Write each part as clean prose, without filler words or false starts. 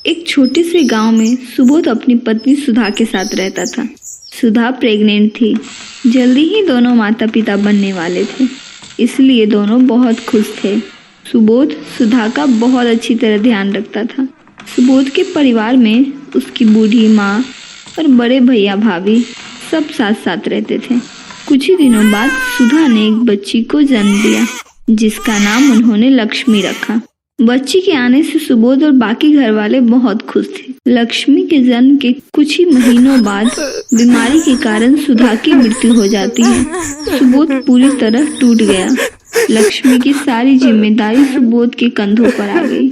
एक छोटे से गांव में सुबोध अपनी पत्नी सुधा के साथ रहता था। सुधा प्रेग्नेंट थी। जल्दी ही दोनों माता पिता बनने वाले थे, इसलिए दोनों बहुत खुश थे। सुबोध सुधा का बहुत अच्छी तरह ध्यान रखता था। सुबोध के परिवार में उसकी बूढ़ी माँ और बड़े भैया भाभी सब साथ साथ रहते थे। कुछ ही दिनों बाद सुधा ने एक बच्ची को जन्म दिया, जिसका नाम उन्होंने लक्ष्मी रखा। बच्ची के आने से सुबोध और बाकी घर वाले बहुत खुश थे। लक्ष्मी के जन्म के कुछ ही महीनों बाद बीमारी के कारण सुधा की मृत्यु हो जाती है। सुबोध पूरी तरह टूट गया। लक्ष्मी की सारी जिम्मेदारी सुबोध के कंधों पर आ गई।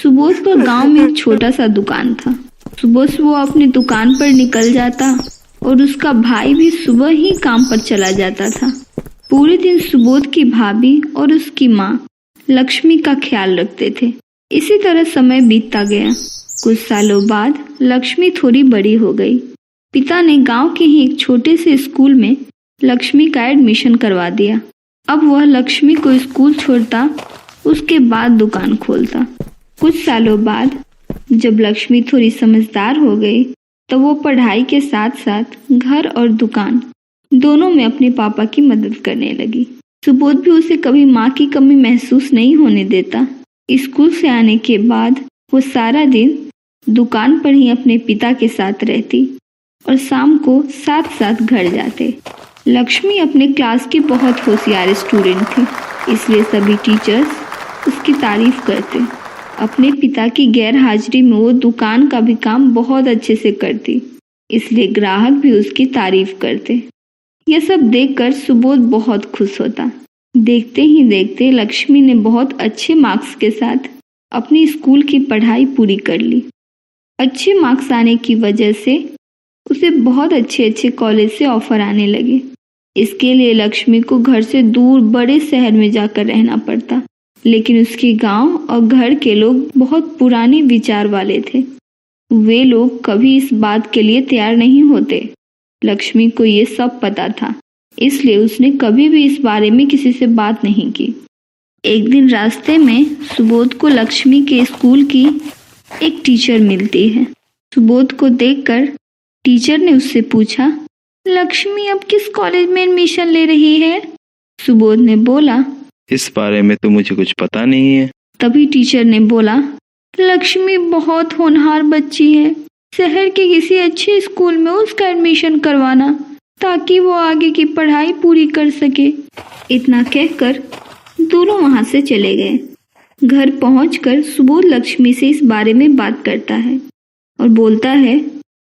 सुबोध का गांव में एक छोटा सा दुकान था। सुबह वो अपनी दुकान पर निकल जाता और उसका भाई भी सुबह ही काम पर चला जाता था। पूरे दिन सुबोध की भाभी और उसकी माँ लक्ष्मी का ख्याल रखते थे। इसी तरह समय बीतता गया। कुछ सालों बाद लक्ष्मी थोड़ी बड़ी हो गई। पिता ने गांव के ही एक छोटे से स्कूल में लक्ष्मी का एडमिशन करवा दिया। अब वह लक्ष्मी को स्कूल छोड़ता, उसके बाद दुकान खोलता। कुछ सालों बाद जब लक्ष्मी थोड़ी समझदार हो गई तो वो पढ़ाई के साथ साथ घर और दुकान दोनों में अपने पापा की मदद करने लगी। सुबोध भी उसे कभी माँ की कमी महसूस नहीं होने देता। स्कूल से आने के बाद वो सारा दिन दुकान पर ही अपने पिता के साथ रहती और शाम को साथ साथ घर जाते। लक्ष्मी अपने क्लास की बहुत होशियार स्टूडेंट थी, इसलिए सभी टीचर्स उसकी तारीफ करते। अपने पिता की गैर हाजिरी में वो दुकान का भी काम बहुत अच्छे से करती, इसलिए ग्राहक भी उसकी तारीफ करते। यह सब देखकर सुबोध बहुत खुश होता। देखते ही देखते लक्ष्मी ने बहुत अच्छे मार्क्स के साथ अपनी स्कूल की पढ़ाई पूरी कर ली। अच्छे मार्क्स आने की वजह से उसे बहुत अच्छे कॉलेज से ऑफर आने लगे। इसके लिए लक्ष्मी को घर से दूर बड़े शहर में जाकर रहना पड़ता, लेकिन उसके गांव और घर के लोग बहुत पुराने विचार वाले थे। वे लोग कभी इस बात के लिए तैयार नहीं होते। लक्ष्मी को ये सब पता था, इसलिए उसने कभी भी इस बारे में किसी से बात नहीं की। एक दिन रास्ते में सुबोध को लक्ष्मी के स्कूल की एक टीचर मिलती है। सुबोध को देखकर टीचर ने उससे पूछा, लक्ष्मी अब किस कॉलेज में एडमिशन ले रही है? सुबोध ने बोला, इस बारे में तो मुझे कुछ पता नहीं है। तभी टीचर ने बोला, लक्ष्मी बहुत होनहार बच्ची है, शहर के किसी अच्छे स्कूल में उसका एडमिशन करवाना ताकि वो आगे की पढ़ाई पूरी कर सके। इतना कहकर दोनों वहां से चले गए। घर पहुंचकर सुबोध लक्ष्मी से इस बारे में बात करता है और बोलता है,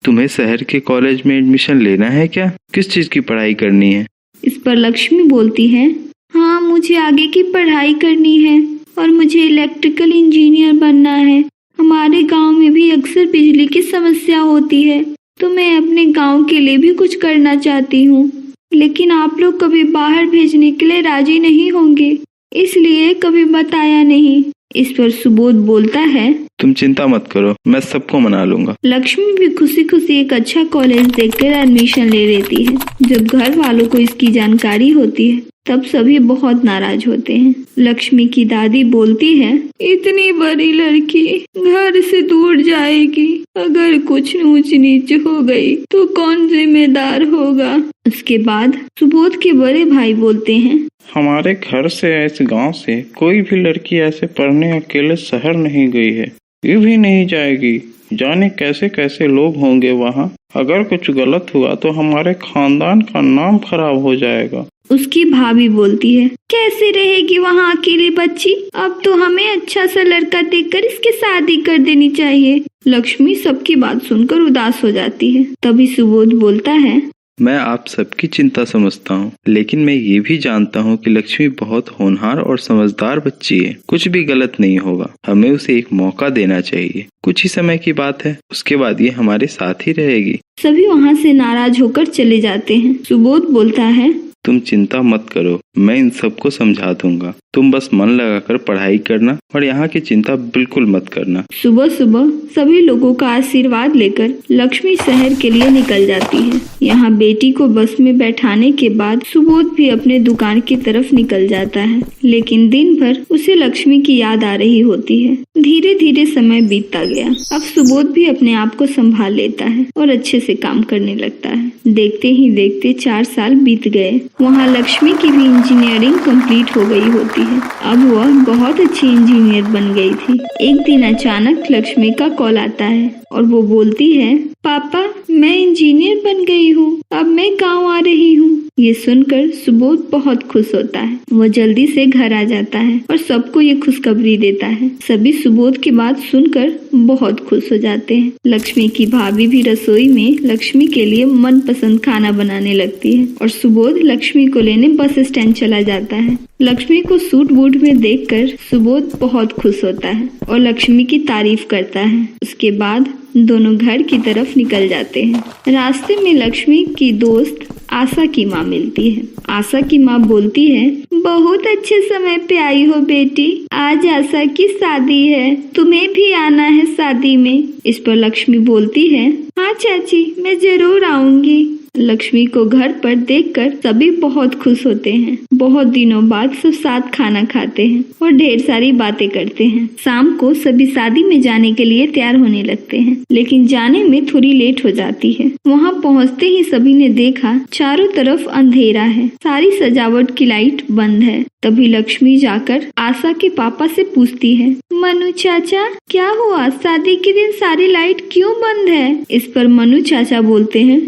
तुम्हें शहर के कॉलेज में एडमिशन लेना है क्या? किस चीज की पढ़ाई करनी है? इस पर लक्ष्मी बोलती है, हाँ मुझे आगे की पढ़ाई करनी है और मुझे इलेक्ट्रिकल इंजीनियर बनना है। हमारे गांव में भी अक्सर बिजली की समस्या होती है, तो मैं अपने गांव के लिए भी कुछ करना चाहती हूँ, लेकिन आप लोग कभी बाहर भेजने के लिए राजी नहीं होंगे, इसलिए कभी बताया नहीं। इस पर सुबोध बोलता है, तुम चिंता मत करो, मैं सबको मना लूंगा। लक्ष्मी भी खुशी खुशी एक अच्छा कॉलेज देखकर एडमिशन ले लेती है। जब घर वालों को इसकी जानकारी होती है तब सभी बहुत नाराज होते हैं। लक्ष्मी की दादी बोलती है, इतनी बड़ी लड़की घर से दूर जाएगी, अगर कुछ ऊंच नीच हो गई तो कौन जिम्मेदार होगा? उसके बाद सुबोध के बड़े भाई बोलते हैं, हमारे घर से इस गांव से कोई भी लड़की ऐसे पढ़ने अकेले शहर नहीं गई है, ये भी नहीं जाएगी। जाने कैसे कैसे लोग होंगे वहाँ। अगर कुछ गलत हुआ तो हमारे खानदान का नाम खराब हो जाएगा। उसकी भाभी बोलती है, कैसे रहेगी वहाँ अकेली बच्ची? अब तो हमें अच्छा सा लड़का देखकर इसकी शादी कर देनी चाहिए। लक्ष्मी सबकी बात सुनकर उदास हो जाती है। तभी सुबोध बोलता है, मैं आप सबकी चिंता समझता हूँ, लेकिन मैं ये भी जानता हूँ कि लक्ष्मी बहुत होनहार और समझदार बच्ची है। कुछ भी गलत नहीं होगा, हमें उसे एक मौका देना चाहिए। कुछ ही समय की बात है, उसके बाद ये हमारे साथ ही रहेगी। सभी वहाँ से नाराज होकर चले जाते हैं। सुबोध बोलता है, तुम चिंता मत करो, मैं इन सबको समझा दूंगा। तुम बस मन लगाकर पढ़ाई करना और यहाँ की चिंता बिल्कुल मत करना। सुबह सुबह सभी लोगों का आशीर्वाद लेकर लक्ष्मी शहर के लिए निकल जाती है। यहाँ बेटी को बस में बैठाने के बाद सुबोध भी अपने दुकान की तरफ निकल जाता है, लेकिन दिन भर उसे लक्ष्मी की याद आ रही होती है। धीरे धीरे समय बीतता गया। अब सुबोध भी अपने आप को संभाल लेता है और अच्छे से काम करने लगता है। देखते ही देखते 4 साल बीत गए। वहाँ लक्ष्मी की भी इंजीनियरिंग कंप्लीट हो गई होती है। अब वह बहुत अच्छी इंजीनियर बन गई थी। एक दिन अचानक लक्ष्मी का कॉल आता है और वो बोलती है, पापा मैं इंजीनियर बन गई हूँ, अब मैं गाँव आ रही हूँ। ये सुनकर सुबोध बहुत खुश होता है। वह जल्दी से घर आ जाता है और सबको ये खुशखबरी देता है। सभी सुबोध की बात सुनकर बहुत खुश हो जाते हैं। लक्ष्मी की भाभी भी रसोई में लक्ष्मी के लिए मनपसंद खाना बनाने लगती है और सुबोध लक्ष्मी को लेने बस स्टैंड चला जाता है। लक्ष्मी को सूट बूट में देखकर सुबोध बहुत खुश होता है और लक्ष्मी की तारीफ करता है। उसके बाद दोनों घर की तरफ निकल जाते हैं। रास्ते में लक्ष्मी की दोस्त आशा की माँ मिलती है। आशा की माँ बोलती है, बहुत अच्छे समय पे आई हो बेटी, आज आशा की शादी है, तुम्हें भी आना है शादी में। इस पर लक्ष्मी बोलती है, हाँ चाची मैं जरूर आऊंगी। लक्ष्मी को घर पर देखकर सभी बहुत खुश होते हैं। बहुत दिनों बाद सब साथ खाना खाते हैं और ढेर सारी बातें करते हैं। शाम को सभी शादी में जाने के लिए तैयार होने लगते हैं, लेकिन जाने में थोड़ी लेट हो जाती है। वहाँ पहुँचते ही सभी ने देखा चारों तरफ अंधेरा है, सारी सजावट की लाइट बंद है। तभी लक्ष्मी जाकर आशा के पापा से पूछती है, मनु चाचा क्या हुआ, शादी के दिन सारी लाइट क्यों बंद है? इस पर मनु चाचा बोलते हैं,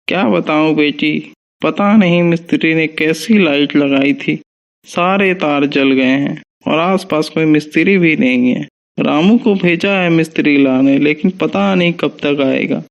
क्या बताऊं बेटी, पता नहीं मिस्त्री ने कैसी लाइट लगाई थी, सारे तार जल गए हैं और आसपास कोई मिस्त्री भी नहीं है। रामू को भेजा है मिस्त्री लाने, लेकिन पता नहीं कब तक आएगा।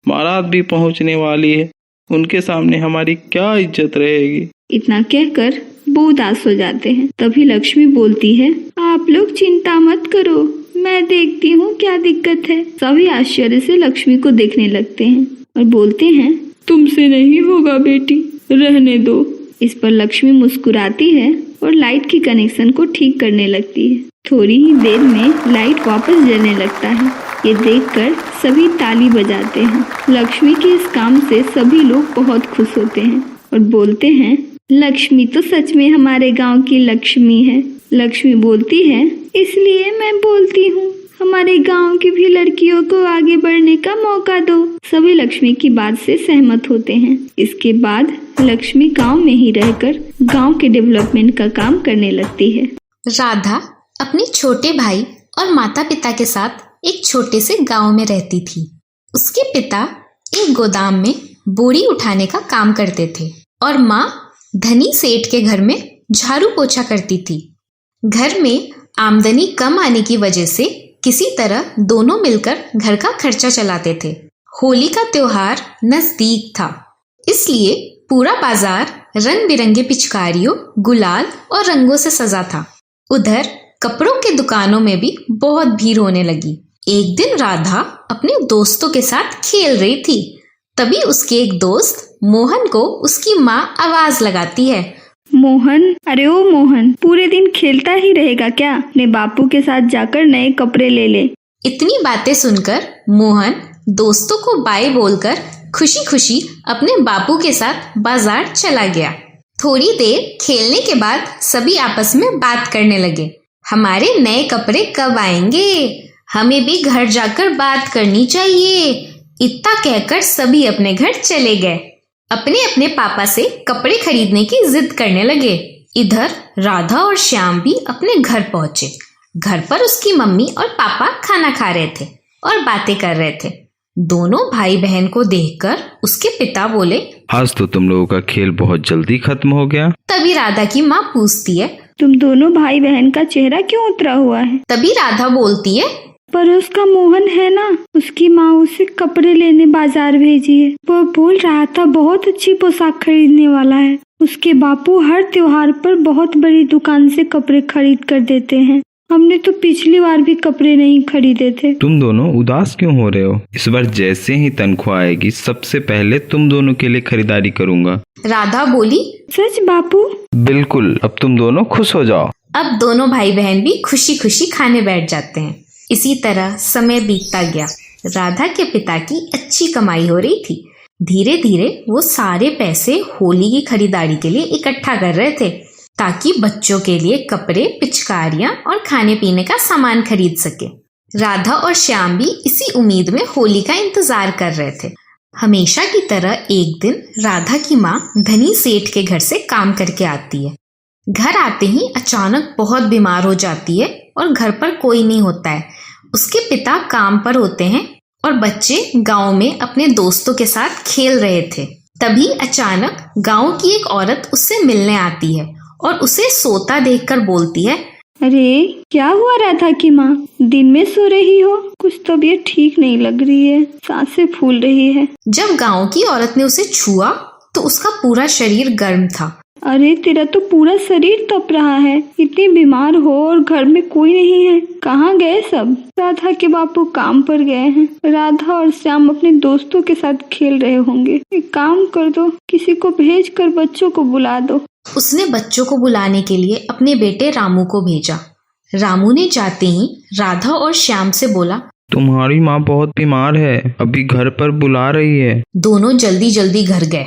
बारात भी पहुंचने वाली है, उनके सामने हमारी क्या इज्जत रहेगी। इतना कहकर वो उदास हो जाते हैं। तभी लक्ष्मी बोलती है, आप लोग चिंता मत करो, मैं देखती हूँ क्या दिक्कत है। सभी आश्चर्य से लक्ष्मी को देखने लगते हैं और बोलते हैं, तुमसे नहीं होगा बेटी, रहने दो। इस पर लक्ष्मी मुस्कुराती है और लाइट की कनेक्शन को ठीक करने लगती है। थोड़ी ही देर में लाइट वापस जलने लगता है। ये देखकर सभी ताली बजाते हैं। लक्ष्मी के इस काम से सभी लोग बहुत खुश होते हैं और बोलते हैं, लक्ष्मी तो सच में हमारे गांव की लक्ष्मी है। लक्ष्मी बोलती है, इसलिए मैं बोलती हूँ हमारे गांव की भी लड़कियों को आगे बढ़ने का मौका दो। सभी लक्ष्मी की बात से सहमत होते हैं। इसके बाद लक्ष्मी गांव में ही रहकर गांव के डेवलपमेंट का काम करने लगती है। राधा अपने छोटे भाई और माता पिता के साथ एक छोटे से गांव में रहती थी। उसके पिता एक गोदाम में बोरी उठाने का काम करते थे और माँ धनी सेठ के घर में झाड़ू पोछा करती थी। घर में आमदनी कम आने की वजह से किसी तरह दोनों मिलकर घर का खर्चा चलाते थे। होली का त्योहार नजदीक था, इसलिए पूरा बाजार रंग बिरंगे पिचकारियों, गुलाल और रंगों से सजा था। उधर कपड़ों के दुकानों में भी बहुत भीड़ होने लगी। एक दिन राधा अपने दोस्तों के साथ खेल रही थी। तभी उसके एक दोस्त मोहन को उसकी माँ आवाज लगाती है, मोहन, अरे ओ मोहन, पूरे दिन खेलता ही रहेगा क्या? अपने बापू के साथ जाकर नए कपड़े ले ले। इतनी बातें सुनकर मोहन दोस्तों को बाय बोलकर खुशी खुशी अपने बापू के साथ बाजार चला गया। थोड़ी देर खेलने के बाद सभी आपस में बात करने लगे, हमारे नए कपड़े कब आएंगे, हमें भी घर जाकर बात करनी चाहिए। इतना कहकर सभी अपने घर चले गए। अपने अपने पापा से कपड़े खरीदने की जिद करने लगे। इधर राधा और श्याम भी अपने घर पहुंचे। घर पर उसकी मम्मी और पापा खाना खा रहे थे और बातें कर रहे थे। दोनों भाई बहन को देखकर उसके पिता बोले, आज तो तुम लोगों का खेल बहुत जल्दी खत्म हो गया। तभी राधा की माँ पूछती है, तुम दोनों भाई बहन का चेहरा क्यों उतरा हुआ है? तभी राधा बोलती है, पर उसका मोहन है ना, उसकी माँ उसे कपड़े लेने बाजार भेजी है। वो बोल रहा था बहुत अच्छी पोशाक खरीदने वाला है। उसके बापू हर त्योहार पर बहुत बड़ी दुकान से कपड़े खरीद कर देते हैं। हमने तो पिछली बार भी कपड़े नहीं खरीदे थे। तुम दोनों उदास क्यों हो रहे हो? इस बार जैसे ही तनख्वाह आएगी सबसे पहले तुम दोनों के लिए खरीदारी करूंगा। राधा बोली, सच बापू? बिल्कुल, अब तुम दोनों खुश हो जाओ। अब दोनों भाई बहन भी खुशी खुशी खाने बैठ जाते हैं। इसी तरह समय बीतता गया। राधा के पिता की अच्छी कमाई हो रही थी। धीरे धीरे वो सारे पैसे होली की खरीदारी के लिए इकट्ठा कर रहे थे। ताकि बच्चों के लिए कपड़े, पिचकारियां और खाने पीने का सामान खरीद सके। राधा और श्याम भी इसी उम्मीद में होली का इंतजार कर रहे थे। हमेशा की तरह एक दिन राधा की माँ धनी सेठ के घर से काम करके आती है। घर आते ही अचानक बहुत बीमार हो जाती है और घर पर कोई नहीं होता है। उसके पिता काम पर होते हैं और बच्चे गांव में अपने दोस्तों के साथ खेल रहे थे। तभी अचानक गांव की एक औरत उससे मिलने आती है और उसे सोता देखकर बोलती है, अरे क्या हुआ राधा की माँ, दिन में सो रही हो? कुछ तबीयत ठीक नहीं लग रही है, सांसें फूल रही है। जब गांव की औरत ने उसे छुआ तो उसका पूरा शरीर गर्म था। अरे तेरा तो पूरा शरीर तप रहा है, इतनी बीमार हो और घर में कोई नहीं है, कहाँ गए सब? राधा के बापू काम पर गए हैं, राधा और श्याम अपने दोस्तों के साथ खेल रहे होंगे। एक काम कर दो, किसी को भेज कर बच्चों को बुला दो। उसने बच्चों को बुलाने के लिए अपने बेटे रामू को भेजा। रामू ने जाते ही राधा और श्याम से बोला, तुम्हारी माँ बहुत बीमार है, अभी घर पर बुला रही है। दोनों जल्दी जल्दी घर गए।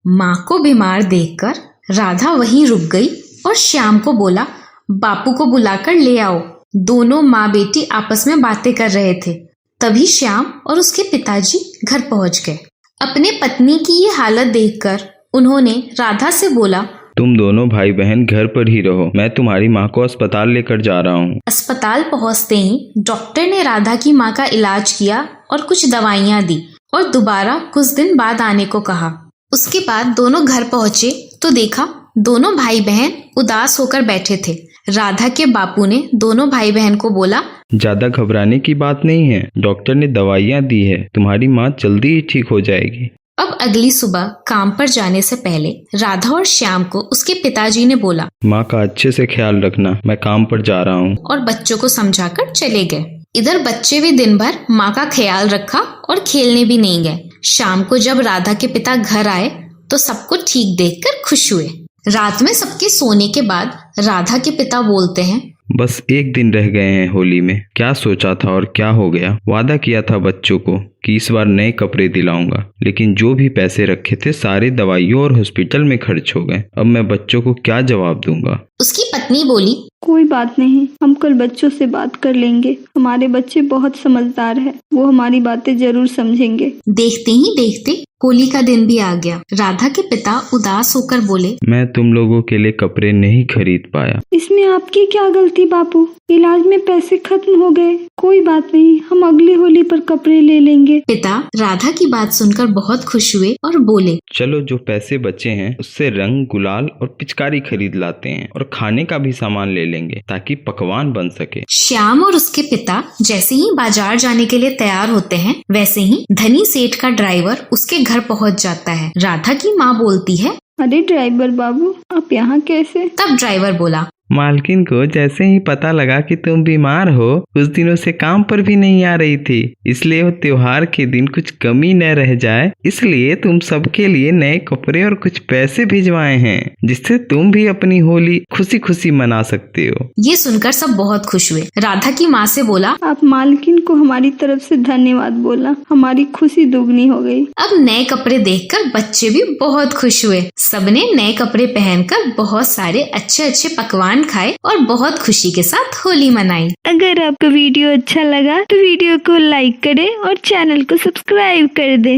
माँ को बीमार देखकर राधा वहीं रुक गई और श्याम को बोला, बापू को बुलाकर ले आओ। दोनों माँ बेटी आपस में बातें कर रहे थे। तभी श्याम और उसके पिताजी घर पहुंच गए। अपने पत्नी की ये हालत देखकर उन्होंने राधा से बोला, तुम दोनों भाई बहन घर पर ही रहो, मैं तुम्हारी माँ को अस्पताल लेकर जा रहा हूँ। अस्पताल पहुंचते ही डॉक्टर ने राधा की माँ का इलाज किया और कुछ दवाइयाँ दी और दोबारा कुछ दिन बाद आने को कहा। उसके बाद दोनों घर पहुंचे तो देखा दोनों भाई बहन उदास होकर बैठे थे। राधा के बापू ने दोनों भाई बहन को बोला, ज्यादा घबराने की बात नहीं है, डॉक्टर ने दवाइयाँ दी है, तुम्हारी माँ जल्दी ही ठीक हो जाएगी। अब अगली सुबह काम पर जाने से पहले राधा और श्याम को उसके पिताजी ने बोला, माँ का अच्छे से ख्याल रखना, मैं काम पर जा रहा हूँ। और बच्चों को समझाकर चले गए। इधर बच्चे भी दिन भर माँ का ख्याल रखा और खेलने भी नहीं गए। शाम को जब राधा के पिता घर आए तो सबको ठीक देखकर खुश हुए। रात में सबके सोने के बाद राधा के पिता बोलते हैं, बस एक दिन रह गए हैं होली में, क्या सोचा था और क्या हो गया। वादा किया था बच्चों को कि इस बार नए कपड़े दिलाऊंगा, लेकिन जो भी पैसे रखे थे सारे दवाइयों और हॉस्पिटल में खर्च हो गए। अब मैं बच्चों को क्या जवाब दूंगा। उसकी पत्नी बोली, कोई बात नहीं, हम कल बच्चों से बात कर लेंगे। हमारे बच्चे बहुत समझदार हैं, वो हमारी बातें जरूर समझेंगे। देखते ही देखते होली का दिन भी आ गया। राधा के पिता उदास होकर बोले, मैं तुम लोगों के लिए कपड़े नहीं खरीद पाया। इसमें आपकी क्या गलती बापू, इलाज में पैसे खत्म हो गए। कोई बात नहीं, हम अगली होली पर कपड़े ले लेंगे। पिता राधा की बात सुनकर बहुत खुश हुए और बोले, चलो जो पैसे बचे हैं उससे रंग, गुलाल और पिचकारी खरीद लाते हैं और खाने का भी सामान ले लेंगे ताकि पकवान बन सके। श्याम और उसके पिता जैसे ही बाजार जाने के लिए तैयार होते हैं वैसे ही धनी सेठ का ड्राइवर उसके घर पहुंच जाता है। राधा की माँ बोलती है, अरे ड्राइवर बाबू, आप यहाँ कैसे? तब ड्राइवर बोला, मालकिन को जैसे ही पता लगा कि तुम बीमार हो, कुछ दिनों से काम पर भी नहीं आ रही थी, इसलिए वो त्योहार के दिन कुछ कमी न रह जाए, इसलिए तुम सबके लिए नए कपड़े और कुछ पैसे भिजवाए हैं, जिससे तुम भी अपनी होली खुशी खुशी मना सकते हो। ये सुनकर सब बहुत खुश हुए। राधा की माँ से बोला, आप मालकिन को हमारी तरफ से धन्यवाद बोला, हमारी खुशी दुगनी हो गई। अब नए कपड़े देखकर बच्चे भी बहुत खुश हुए। सबने नए कपड़े पहनकर बहुत सारे अच्छे अच्छे पकवान खाए और बहुत खुशी के साथ होली मनाई। अगर आपको वीडियो अच्छा लगा तो वीडियो को लाइक करें और चैनल को सब्सक्राइब कर दें।